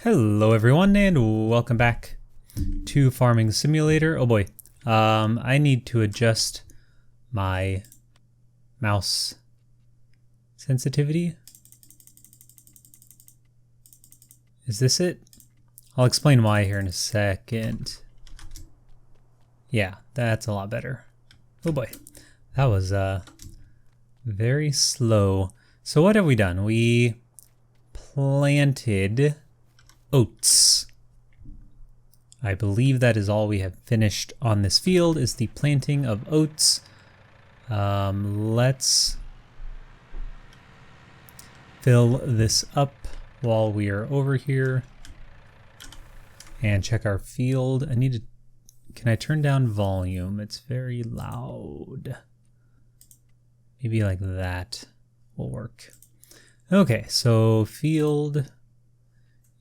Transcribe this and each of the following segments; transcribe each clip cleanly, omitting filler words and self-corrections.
Hello everyone and welcome back to Farming Simulator. Oh boy, I need to adjust my mouse sensitivity. Is this it? I'll explain why here in a second. Yeah, that's a lot better. Oh boy, that was very slow. So what have we done? We planted oats. I believe that is all we have finished on this field is the planting of oats. Let's fill this up while we are over here and check our field. Can I turn down volume? It's very loud. Maybe like that will work. Okay, so field.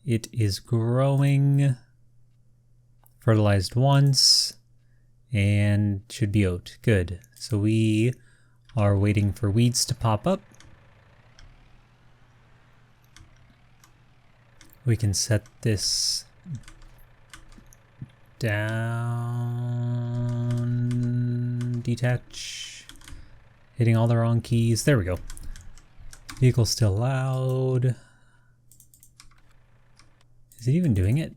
It is growing, fertilized once, and should be oat. Good. So we are waiting for weeds to pop up. We can set this down, detach, hitting all the wrong keys. There we go. Vehicle's still loud. Is it even doing it?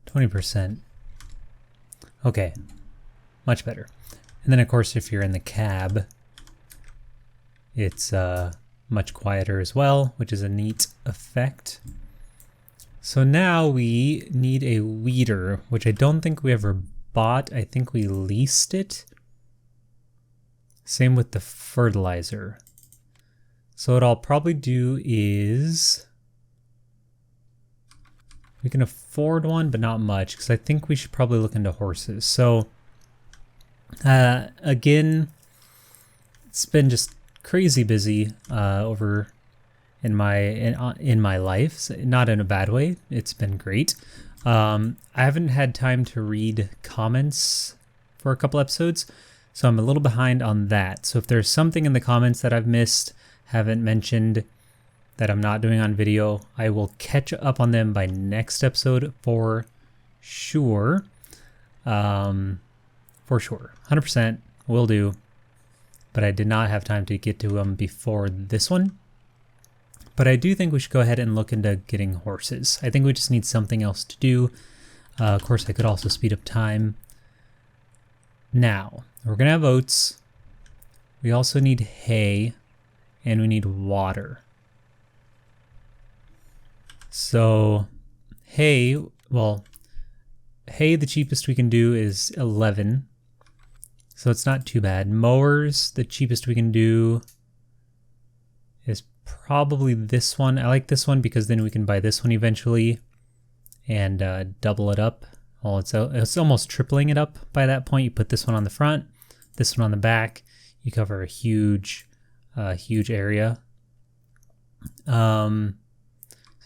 20%. Okay, much better. And then of course if you're in the cab, it's much quieter as well, which is a neat effect. So now we need a weeder, which I don't think we ever bought. I think we leased it. Same with the fertilizer. So what I'll probably do is we can afford one, but not much, because I think we should probably look into horses. So again, it's been just crazy busy over in my life. Not in a bad way. It's been great. I haven't had time to read comments for a couple episodes, so I'm a little behind on that. So if there's something in the comments that I've missed, haven't mentioned, that I'm not doing on video, I will catch up on them by next episode for sure. For sure. 100% will do. But I did not have time to get to them before this one. But I do think we should go ahead and look into getting horses. I think we just need something else to do. Of course, I could also speed up time. Now, we're going to have oats. We also need hay. And we need water. So hay, the cheapest we can do is 11. So it's not too bad. Mowers, the cheapest we can do is probably this one. I like this one because then we can buy this one eventually and double it up. Well, it's almost tripling it up by that point. You put this one on the front, this one on the back. You cover a huge area.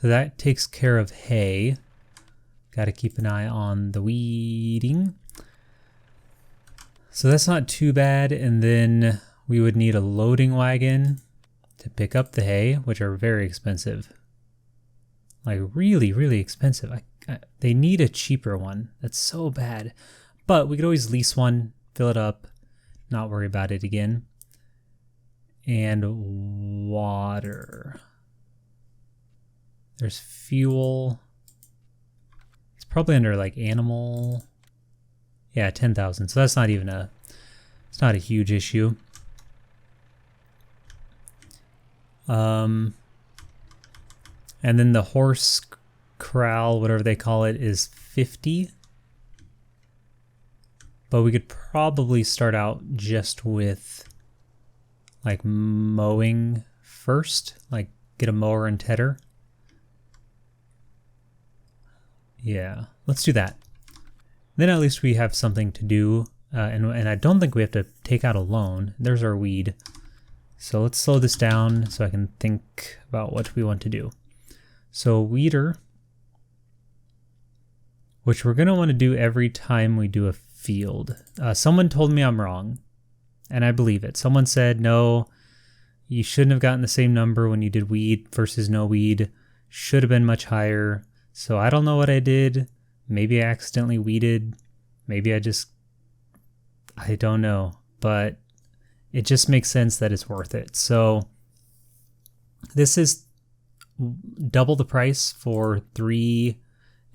So that takes care of hay. Got to keep an eye on the weeding. So that's not too bad. And then we would need a loading wagon to pick up the hay, which are very expensive. Like really, really expensive. They need a cheaper one. That's so bad. But we could always lease one, fill it up, not worry about it again. And water. There's fuel. It's probably under like animal. Yeah, 10,000. So that's not even it's not a huge issue. And then the horse corral, whatever they call it, is 50. But we could probably start out just with like mowing first, like get a mower and tedder. Yeah, let's do that. Then at least we have something to do, and I don't think we have to take out a loan. There's our weed. So let's slow this down so I can think about what we want to do. So weeder, which we're going to want to do every time we do a field. Someone told me I'm wrong, and I believe it. Someone said, no, You shouldn't have gotten the same number when you did weed versus no weed. Should have been much higher. So I don't know what I did. Maybe I accidentally weeded. Maybe I don't know. But it just makes sense that it's worth it. So this is double the price for 3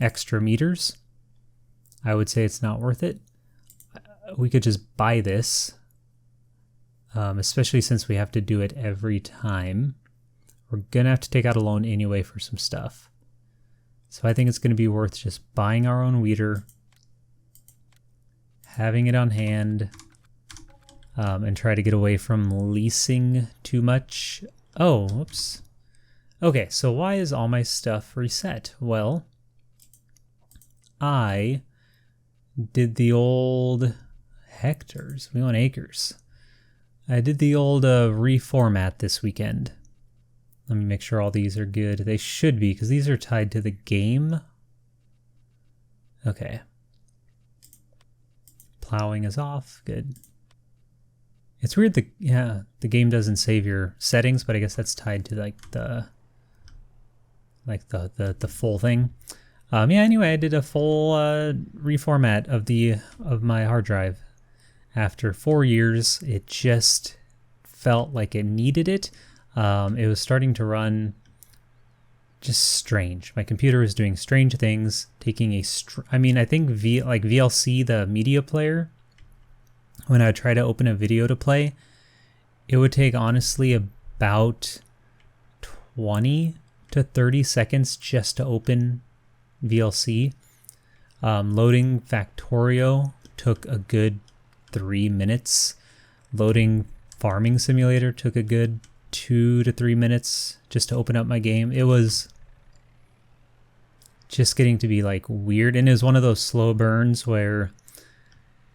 extra meters. I would say it's not worth it. We could just buy this, especially since we have to do it every time. We're going to have to take out a loan anyway for some stuff. So I think it's going to be worth just buying our own weeder, having it on hand, and try to get away from leasing too much. Oh, whoops. Okay, so why is all my stuff reset? Well, I did the old hectares. We want acres. I did the old reformat this weekend. Let me make sure all these are good. They should be, because these are tied to the game. Okay. Plowing is off. Good. It's weird the game doesn't save your settings, but I guess that's tied to the full thing. Anyway, I did a full reformat of my hard drive. After 4 years, it just felt like it needed it. It was starting to run just strange. My computer was doing strange things, taking I think VLC, the media player, when I would try to open a video to play, it would take honestly about 20 to 30 seconds just to open VLC. Loading Factorio took a good 3 minutes. Loading Farming Simulator took a good 2 to 3 minutes just to open up my game. It was just getting to be like weird, and it was one of those slow burns where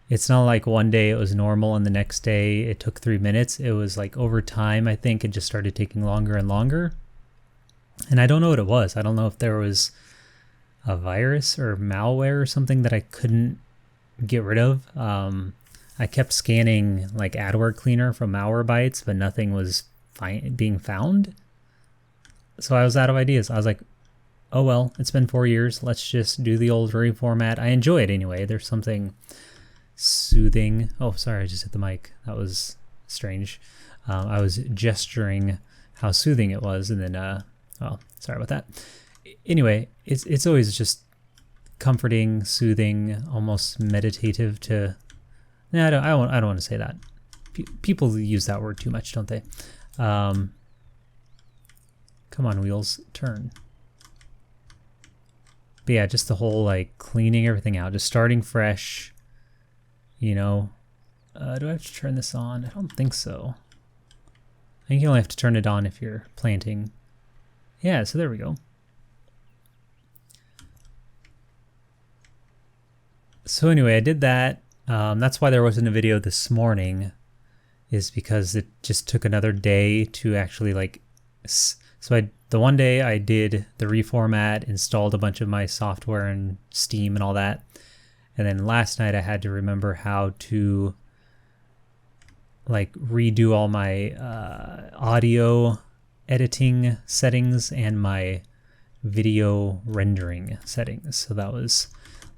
it's not like one day it was normal and the next day it took 3 minutes. It was like over time, I think it just started taking longer and longer. And I don't know what it was. I don't know if there was a virus or malware or something that I couldn't get rid of. I kept scanning like adware cleaner from Malwarebytes, but nothing was being found. So I was out of ideas. I was like, oh well, it's been 4 years. Let's just do the old reformat. I enjoy it anyway. There's something soothing. Oh, sorry, I just hit the mic. That was strange. I was gesturing how soothing it was, and then, well, sorry about that. Anyway, it's always just comforting, soothing, almost meditative to... No, I don't want to say that. People use that word too much, don't they? Come on, wheels, turn. But yeah, just the whole like cleaning everything out, just starting fresh. You know, do I have to turn this on? I don't think so. I think you only have to turn it on if you're planting. Yeah, so there we go. So anyway, I did that. That's why there wasn't a video this morning, is because it just took another day to actually like... So the one day I did the reformat, installed a bunch of my software and Steam and all that. And then last night I had to remember how to like redo all my audio editing settings and my video rendering settings. So that was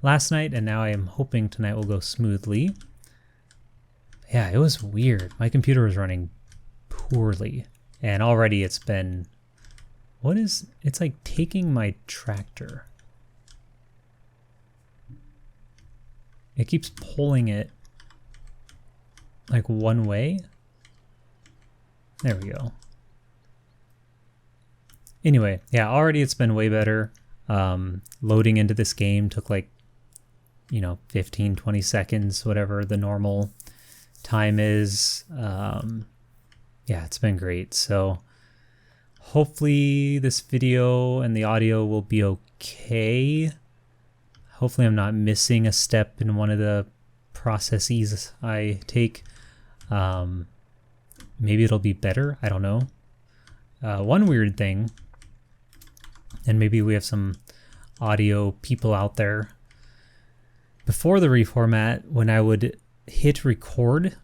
last night, and now I am hoping tonight will go smoothly. Yeah, it was weird. My computer was running poorly, and already it's been... It's like taking my tractor. It keeps pulling it like one way. There we go. Anyway, yeah, already it's been way better. Loading into this game took like, 15, 20 seconds, whatever the normal time is. Yeah, it's been great. So hopefully this video and the audio will be okay. Hopefully I'm not missing a step in one of the processes I take. Maybe it'll be better. I don't know. One weird thing, and maybe we have some audio people out there. Before the reformat, when I would hit record,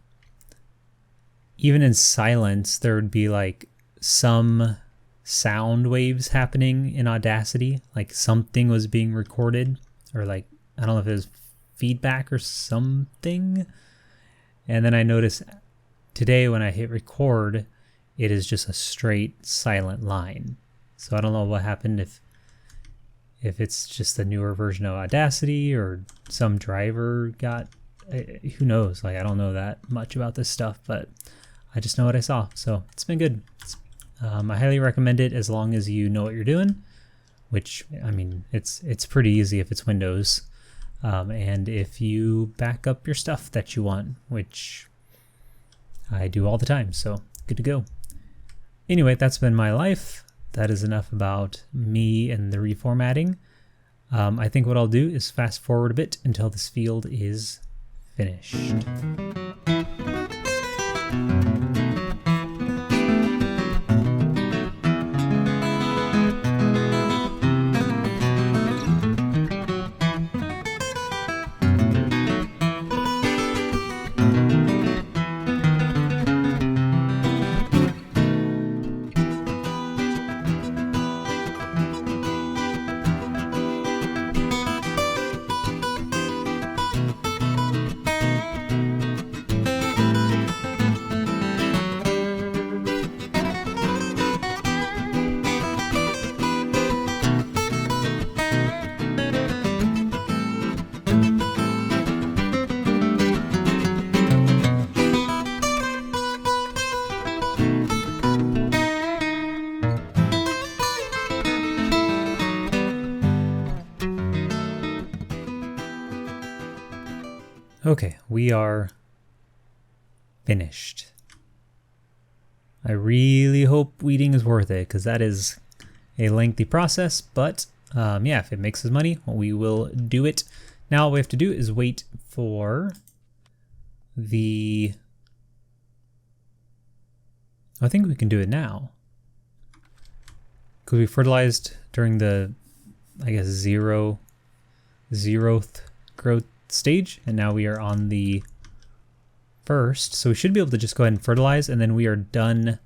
even in silence, there would be like some sound waves happening in Audacity, like something was being recorded, or like, I don't know if it was feedback or something. And then I noticed today when I hit record, it is just a straight silent line. So I don't know what happened, if it's just a newer version of Audacity or some driver got, who knows? Like, I don't know that much about this stuff, but I just know what I saw. So it's been good. I highly recommend it as long as you know what you're doing, which, I mean, it's pretty easy if it's Windows. And if you back up your stuff that you want, which I do all the time, so good to go. Anyway, that's been my life. That is enough about me and the reformatting. I think what I'll do is fast forward a bit until this field is finished. Okay, we are finished. I really hope weeding is worth it, because that is a lengthy process, but yeah, if it makes us money, we will do it. Now all we have to do is wait for the... I think we can do it now. Because we fertilized during the, I guess, zeroth growth stage, and now we are on the first, so we should be able to just go ahead and fertilize, and then we are done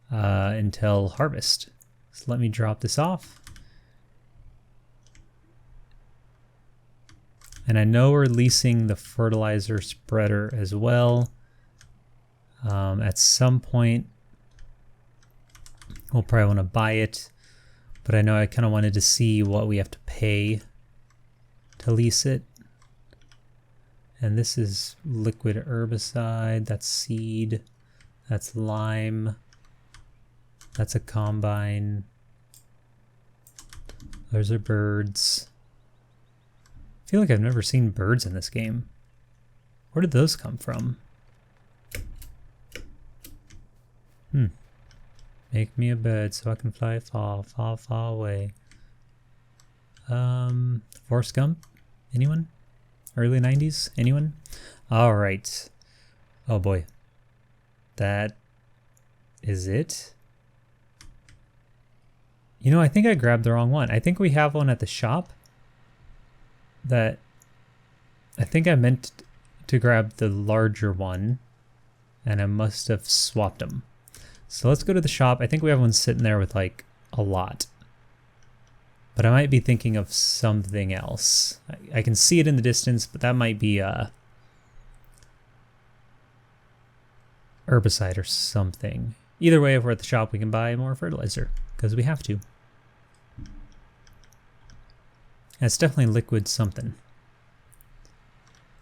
until harvest. So let me drop this off, and I know we're leasing the fertilizer spreader as well. At some point we'll probably want to buy it, but I know I kind of wanted to see what we have to pay to lease it. And this is liquid herbicide, that's seed, that's lime, that's a combine, those are birds. I feel like I've never seen birds in this game. Where did those come from? Make me a bird so I can fly far, far, far away. Forrest Gump? Anyone? Early 90s? Anyone? All right. Oh boy. That is it. You know, I think I grabbed the wrong one. I think we have one at the shop that I think I meant to grab the larger one, and I must have swapped them. So let's go to the shop. I think we have one sitting there with like a lot. But I might be thinking of something else. I can see it in the distance, but that might be herbicide or something. Either way, if we're at the shop, we can buy more fertilizer, because we have to. And it's definitely liquid something.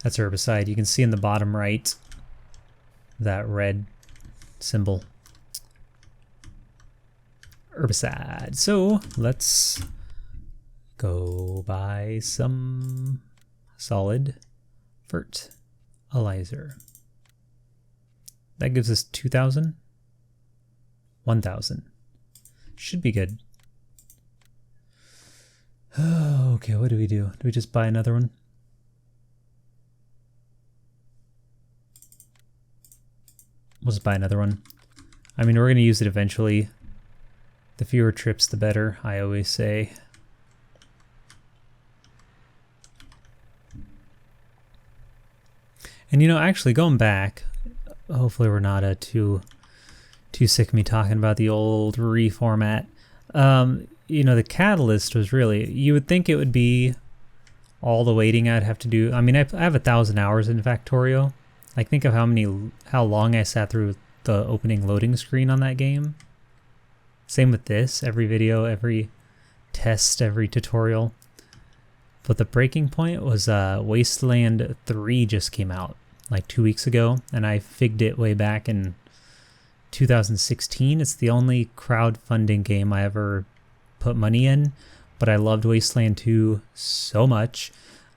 That's herbicide. You can see in the bottom right that red symbol. Herbicide. So let's go buy some solid fertilizer. That gives us 2,000. 1,000. Should be good. Oh, okay, what do we do? Do we just buy another one? We'll just buy another one. I mean, we're going to use it eventually. The fewer trips, the better, I always say. And you know, actually going back, hopefully we're not too sick of me talking about the old reformat. The catalyst was really, you would think it would be all the waiting I'd have to do. I mean, I have 1,000 hours in Factorio. Like, think of how long I sat through the opening loading screen on that game. Same with this. Every video, every test, every tutorial. But the breaking point was Wasteland 3 just came out like 2 weeks ago, and I figged it way back in 2016. It's the only crowdfunding game I ever put money in, but I loved Wasteland 2 so much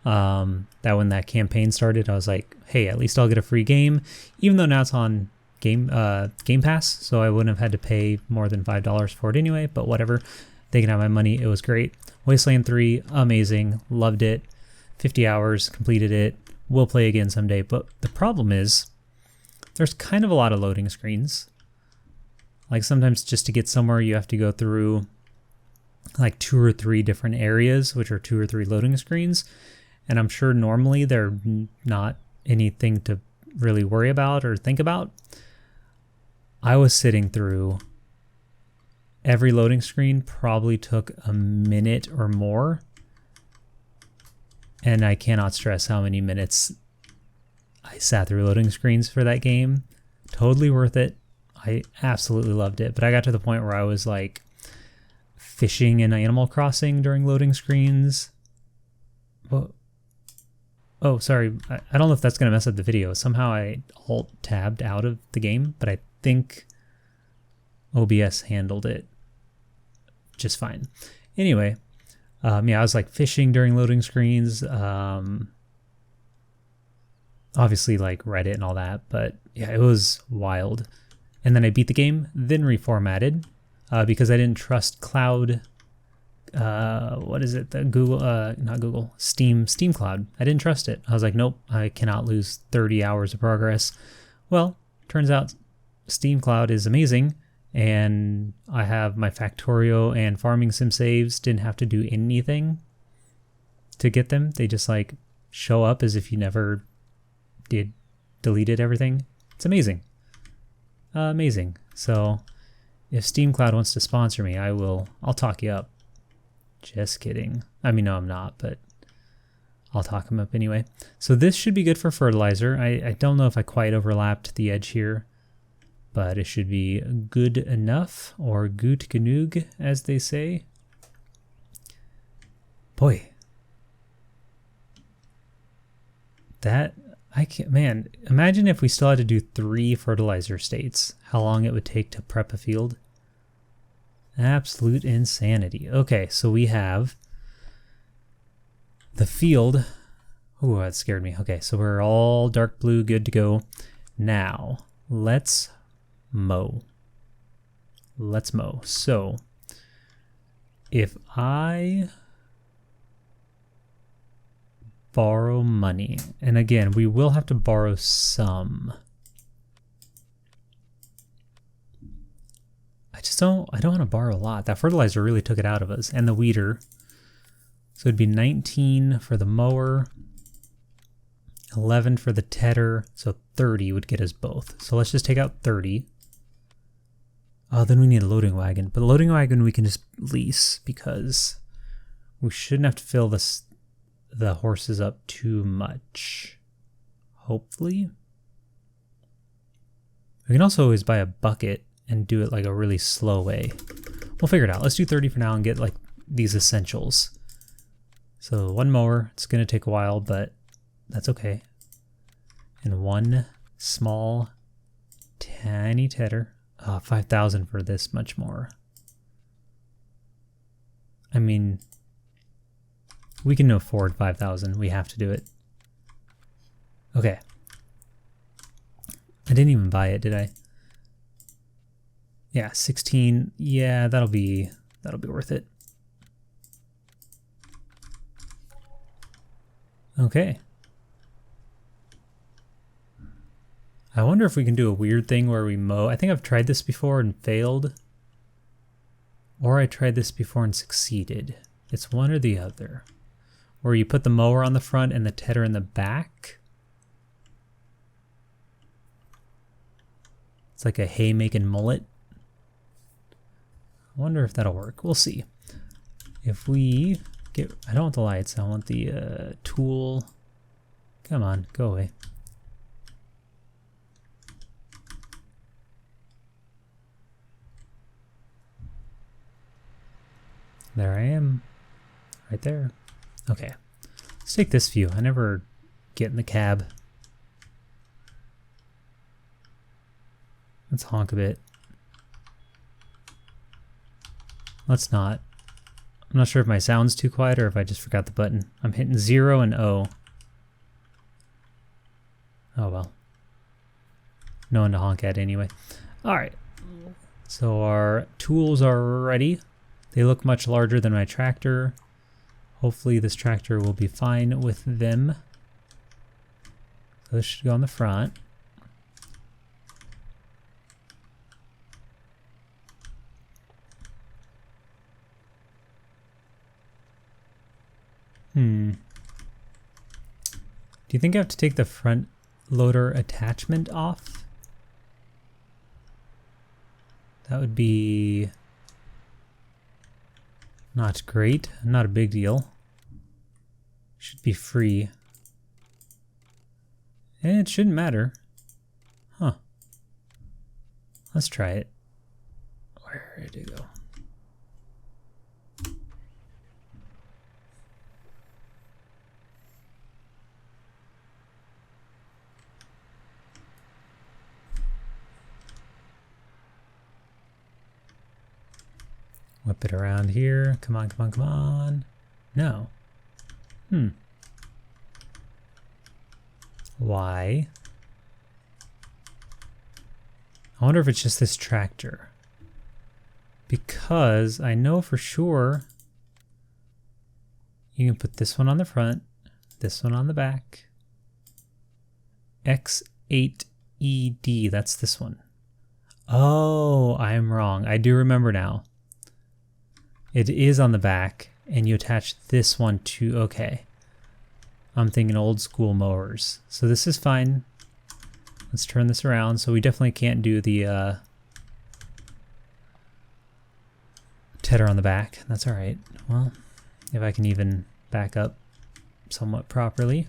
that when that campaign started, I was like, hey, at least I'll get a free game, even though now it's on Game Pass, so I wouldn't have had to pay more than $5 for it anyway, but whatever. They can have my money. It was great. Wasteland 3, amazing. Loved it. 50 hours, completed it. We'll play again someday, but the problem is there's kind of a lot of loading screens. Like, sometimes just to get somewhere, you have to go through like 2 or 3 different areas, which are 2 or 3 loading screens. And I'm sure normally they're not anything to really worry about or think about. I was sitting through every loading screen, probably took a minute or more. And I cannot stress how many minutes I sat through loading screens for that game. Totally worth it. I absolutely loved it. But I got to the point where I was like fishing in Animal Crossing during loading screens. Whoa. Oh, sorry. I don't know if that's going to mess up the video. Somehow I alt-tabbed out of the game, but I think OBS handled it just fine. Anyway, I was like fishing during loading screens. Obviously like Reddit and all that, but yeah, it was wild. And then I beat the game, then reformatted because I didn't trust cloud. What is it? The Google, not Google, Steam Cloud. I didn't trust it. I was like, nope, I cannot lose 30 hours of progress. Well, turns out Steam Cloud is amazing. And I have my Factorio and Farming Sim saves. Didn't have to do anything to get them. They just like show up as if you never deleted everything. It's amazing. Amazing. So if Steam Cloud wants to sponsor me, I'll talk you up. Just kidding. I mean, no, I'm not, but I'll talk him up anyway. So this should be good for fertilizer. I don't know if I quite overlapped the edge here, but it should be good enough, or gut genug, as they say. Boy. Man, imagine if we still had to do 3 fertilizer states, how long it would take to prep a field. Absolute insanity. Okay, so we have the field. Ooh, that scared me. Okay, so we're all dark blue, good to go. Now, let's mow. Let's mow. So, if I borrow money, and again, we will have to borrow some. I don't want to borrow a lot. That fertilizer really took it out of us, and the weeder. So it'd be 19 for the mower, 11 for the tedder, so 30 would get us both. So let's just take out 30. Oh, then we need a loading wagon. But the loading wagon we can just lease because we shouldn't have to fill the horses up too much. Hopefully. We can also always buy a bucket and do it like a really slow way. We'll figure it out. Let's do 30 for now and get like these essentials. So 1 mower, it's going to take a while, but that's okay. And 1 small, tiny tedder. 5,000 for this much more. I mean, we can afford 5,000. We have to do it. Okay. I didn't even buy it, did I? Yeah, 16. Yeah, that'll be worth it. Okay. I wonder if we can do a weird thing where we mow. I think I've tried this before and failed. Or I tried this before and succeeded. It's one or the other. Where you put the mower on the front and the tedder in the back. It's like a haymaking mullet. I wonder if that'll work. We'll see. If we get... I don't want the lights. I want the tool. Come on, go away. There I am. Right there. Okay. Let's take this view. I never get in the cab. Let's honk a bit. Let's not. I'm not sure if my sound's too quiet or if I just forgot the button. I'm hitting 0 and O. Oh well. No one to honk at anyway. Alright. So our tools are ready. They look much larger than my tractor. Hopefully this tractor will be fine with them. So this should go on the front. Do you think I have to take the front loader attachment off? That would be not great. Not a big deal. Should be free. And it shouldn't matter. Huh. Let's try it. Where did it go? Whip it around here. Come on, come on, come on. No. Why? I wonder if it's just this tractor. Because I know for sure you can put this one on the front, this one on the back. X8ED, that's this one. Oh, I am wrong. I do remember now. It is on the back, and you attach this one to... Okay. I'm thinking old school mowers. So this is fine. Let's turn this around. So we definitely can't do the tedder on the back. That's alright. Well, if I can even back up somewhat properly.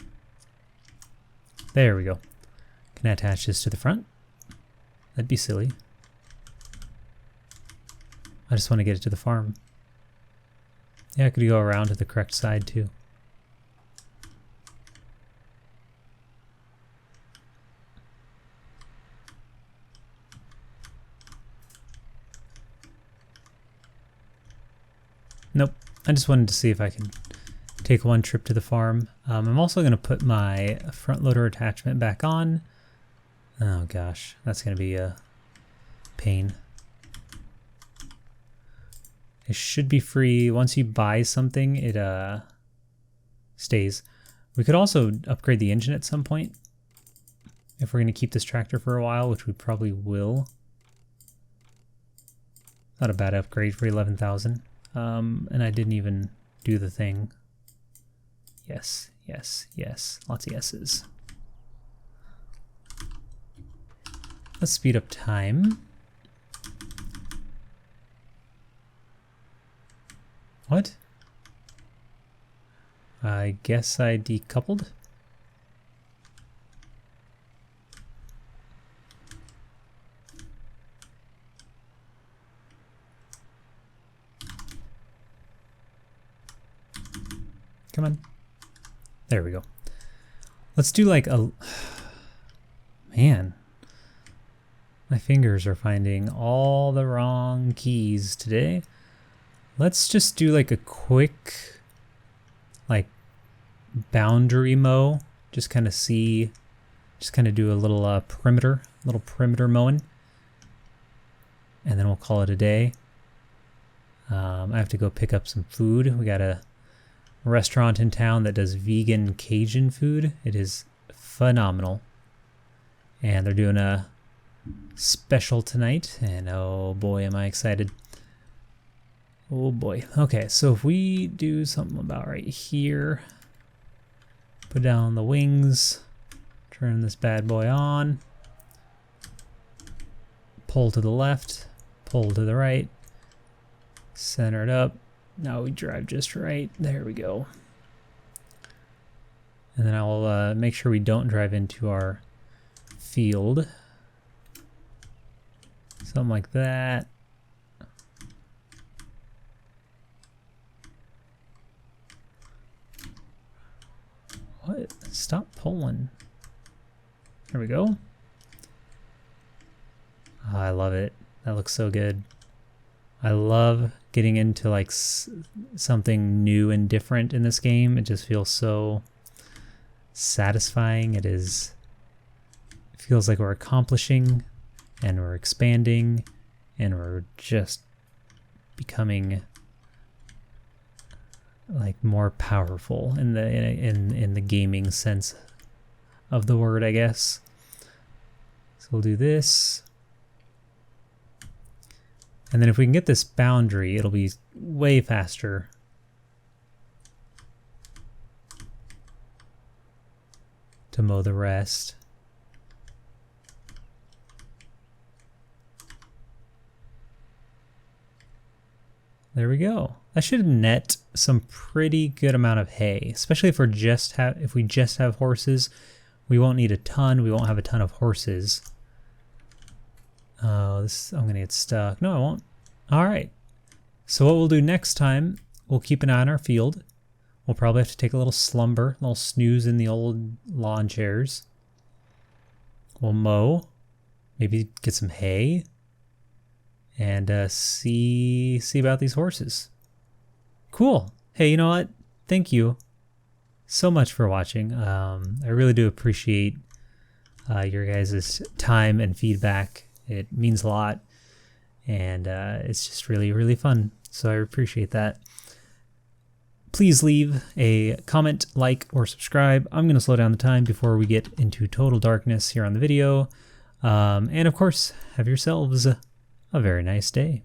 There we go. Can I attach this to the front? That'd be silly. I just want to get it to the farm. Yeah, I could go around to the correct side too. Nope. I just wanted to see if I can take one trip to the farm. I'm also going to put my front loader attachment back on. Oh gosh, that's going to be a pain. It should be free. Once you buy something, it stays. We could also upgrade the engine at some point if we're going to keep this tractor for a while, which we probably will. Not a bad upgrade for 11,000. And I didn't even do the thing. Yes, yes, yes. Lots of yeses. Let's speed up time. What? I guess I decoupled. Come on. There we go. Let's do like a... Man. My fingers are finding all the wrong keys today. Let's just do like a quick, like, boundary mow. Just kind of see, just kind of do a little perimeter mowing. And then we'll call it a day. I have to go pick up some food. We got a restaurant in town that does vegan Cajun food. It is phenomenal. And they're doing a special tonight. And oh boy, am I excited. Oh boy. Okay, so if we do something about right here, put down the wings, turn this bad boy on. pull to the left, pull to the right, center it up. Now we drive just right. There we go. And then I'll make sure we don't drive into our field. Something like that. What? Stop pulling. There we go. Oh, I love it. That looks so good. I love getting into like something new and different in this game. It just feels so satisfying. It feels like we're accomplishing and we're expanding and we're just becoming like more powerful in the gaming sense of the word, I guess. So we'll do this. And then if we can get this boundary, it'll be way faster. To mow the rest. There we go. That should net some pretty good amount of hay, especially if we just have horses. We won't need a ton. We won't have a ton of horses. Oh, I'm gonna get stuck. No, I won't. All right. So what we'll do next time, we'll keep an eye on our field. We'll probably have to take a little slumber, a little snooze in the old lawn chairs. We'll mow, maybe get some hay, and see about these horses. Cool. Hey, you know what? Thank you so much for watching. I really do appreciate your guys' time and feedback. It means a lot, and it's just really, really fun. So I appreciate that. Please leave a comment, like, or subscribe. I'm going to slow down the time before we get into total darkness here on the video. And of course, have yourselves a very nice day.